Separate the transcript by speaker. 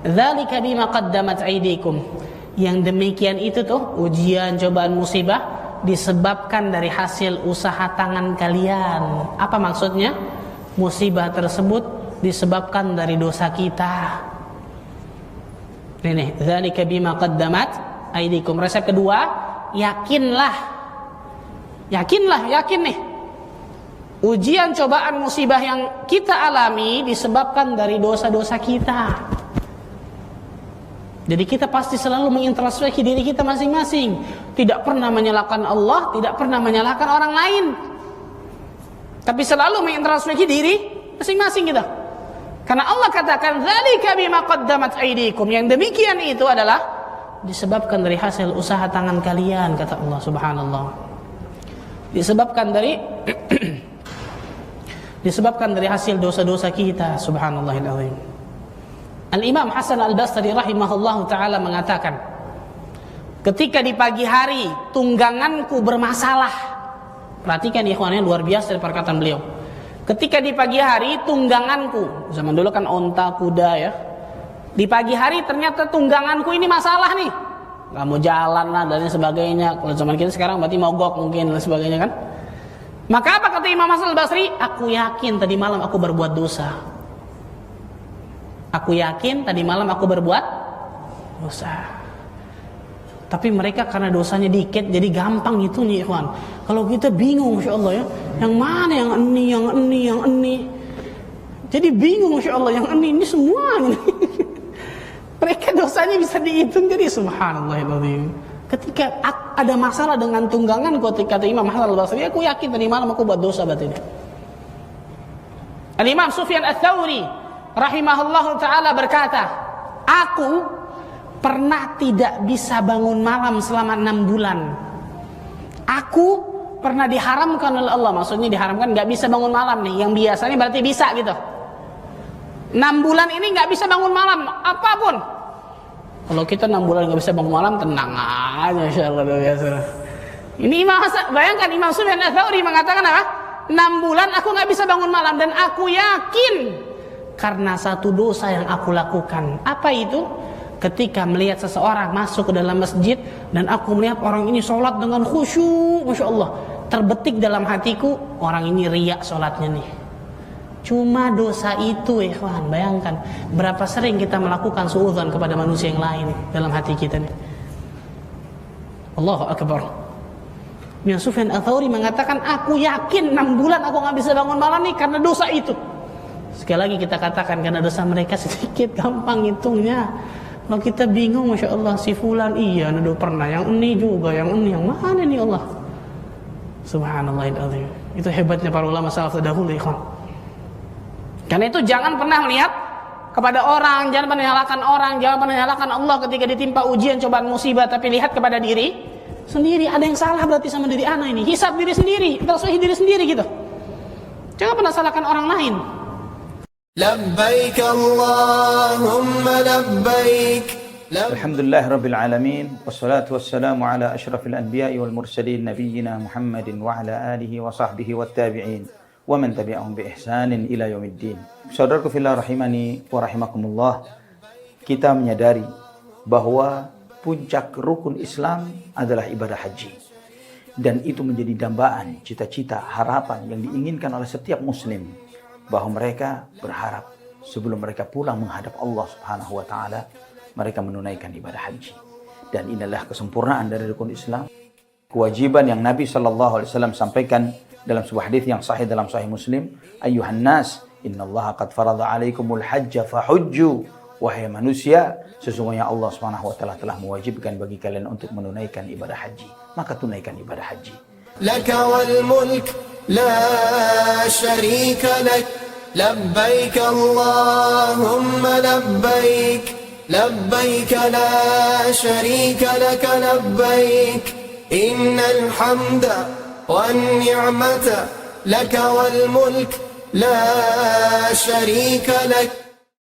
Speaker 1: Dzalika bima qaddamat aydikum. Yang demikian itu tuh ujian, cobaan, musibah disebabkan dari hasil usaha tangan kalian. Apa maksudnya? Musibah tersebut disebabkan dari dosa kita. Ini dzalika bima qaddamat aydikum. Resep kedua, yakinlah. Yakin nih. Ujian, cobaan, musibah yang kita alami disebabkan dari dosa-dosa kita. Jadi kita pasti selalu mengintrospeksi diri kita masing-masing. Tidak pernah menyalahkan Allah, tidak pernah menyalahkan orang lain. Tapi selalu mengintrospeksi diri masing-masing kita. Karena Allah katakan dzalika bima qaddamat aydikum. Yang demikian itu adalah disebabkan dari hasil usaha tangan kalian, kata Allah Subhanallah. Disebabkan dari hasil dosa-dosa kita, subhanallahil azim. Al-Imam Hasan Al-Basri rahimahullahu ta'ala mengatakan, ketika di pagi hari tungganganku bermasalah. Perhatikan ikhwannya, luar biasa dari perkataan beliau. Ketika di pagi hari tungganganku, zaman dulu kan onta, kuda ya. Di pagi hari ternyata tungganganku ini masalah nih. Gak mau jalan lah dan sebagainya. Kalau zaman kita sekarang berarti mogok mungkin dan sebagainya kan. Maka apa kata Imam Hasan Al-Basri? Aku yakin tadi malam aku berbuat dosa. Aku yakin tadi malam aku berbuat dosa. Tapi mereka karena dosanya dikit jadi gampang gitu nih ikhwan. Kalau kita bingung Masya Allah ya, yang mana yang ini. Jadi bingung Masya Allah, yang ini semua. Mereka dosanya bisa dihitung, jadi subhanallahirrahmanirrahim. Ketika ada masalah dengan tunggangan, kata Imam Hasan Al-Basri, aku yakin tadi malam aku buat dosa berarti. Al-Imam Sufyan Ats-Tsauri rahimahullahu ta'ala berkata, aku pernah tidak bisa bangun malam selama 6 bulan. Aku pernah diharamkan oleh Allah. Maksudnya diharamkan gak bisa bangun malam nih. Yang biasanya berarti bisa gitu. 6 bulan ini gak bisa bangun malam apapun. Kalau kita 6 bulan gak bisa bangun malam, tenang aja insyaallah biasa. Ini bayangkan Imam Sufyan Ats-Tsauri mengatakan apa? 6 bulan aku gak bisa bangun malam. Dan aku yakin karena satu dosa yang aku lakukan. Apa itu? Ketika melihat seseorang masuk ke dalam masjid dan aku melihat orang ini sholat dengan khusyuk, Masya Allah, terbetik dalam hatiku, orang ini riak sholatnya nih. Cuma dosa itu ikhwan, bayangkan berapa sering kita melakukan suudzon kepada manusia yang lain dalam hati kita nih. Allahu Akbar. Imam Sufyan Ats-Tsauri mengatakan, aku yakin 6 bulan aku gak bisa bangun malam nih karena dosa itu. Sekali lagi kita katakan, karena dosa mereka sedikit, gampang hitungnya. Kalau kita bingung, Masya Allah, si fulan iya, udah pernah, yang ini juga, yang ini, yang mana nih Allah. Subhanallahirrahmanirrahim. Itu hebatnya para ulama salaf terdahulu ikhwan. Karena itu jangan pernah melihat kepada orang, jangan pernah menyalahkan orang, jangan pernah menyalahkan Allah ketika ditimpa ujian, cobaan, musibah, tapi lihat kepada diri sendiri. Ada yang salah berarti sama diri anak ini. Hisab diri sendiri, introspeksi diri sendiri gitu. Jangan pernah salahkan orang lain.
Speaker 2: لبيك اللهم لبيك.
Speaker 3: Alhamdulillah Rabbil Alamin. Wassalatu wassalamu ala ashrafil anbiya'i wal mursalin Nabiyyina Muhammadin wa ala alihi wa sahbihi wa tabi'in wa man tabi'ahum bi ihsanin ila yaumiddin. Saudaraku fillah rahimani wa rahimakumullah, kita menyadari bahwa puncak rukun Islam adalah ibadah haji. Dan itu menjadi dambaan, cita-cita, harapan yang diinginkan oleh setiap muslim, bahwa mereka berharap sebelum mereka pulang menghadap Allah Subhanahu wa taala, mereka menunaikan ibadah haji. Dan inilah kesempurnaan dari rukun Islam. Kewajiban yang Nabi SAW sampaikan dalam sebuah hadis yang sahih dalam Sahih Muslim, ayyuhan nas, innallaha qad farada alaikumul hajja fahujju. Wahai manusia, sesungguhnya Allah Subhanahu wa taala telah mewajibkan bagi kalian untuk menunaikan ibadah haji. Maka tunaikan ibadah haji.
Speaker 2: Laka wal mulk la syarika lak. Labbaik Allahumma labbaik. Labbaik la syarika lak labbaik. Innal hamda wan ni'mata laka wal mulk la syarika lak.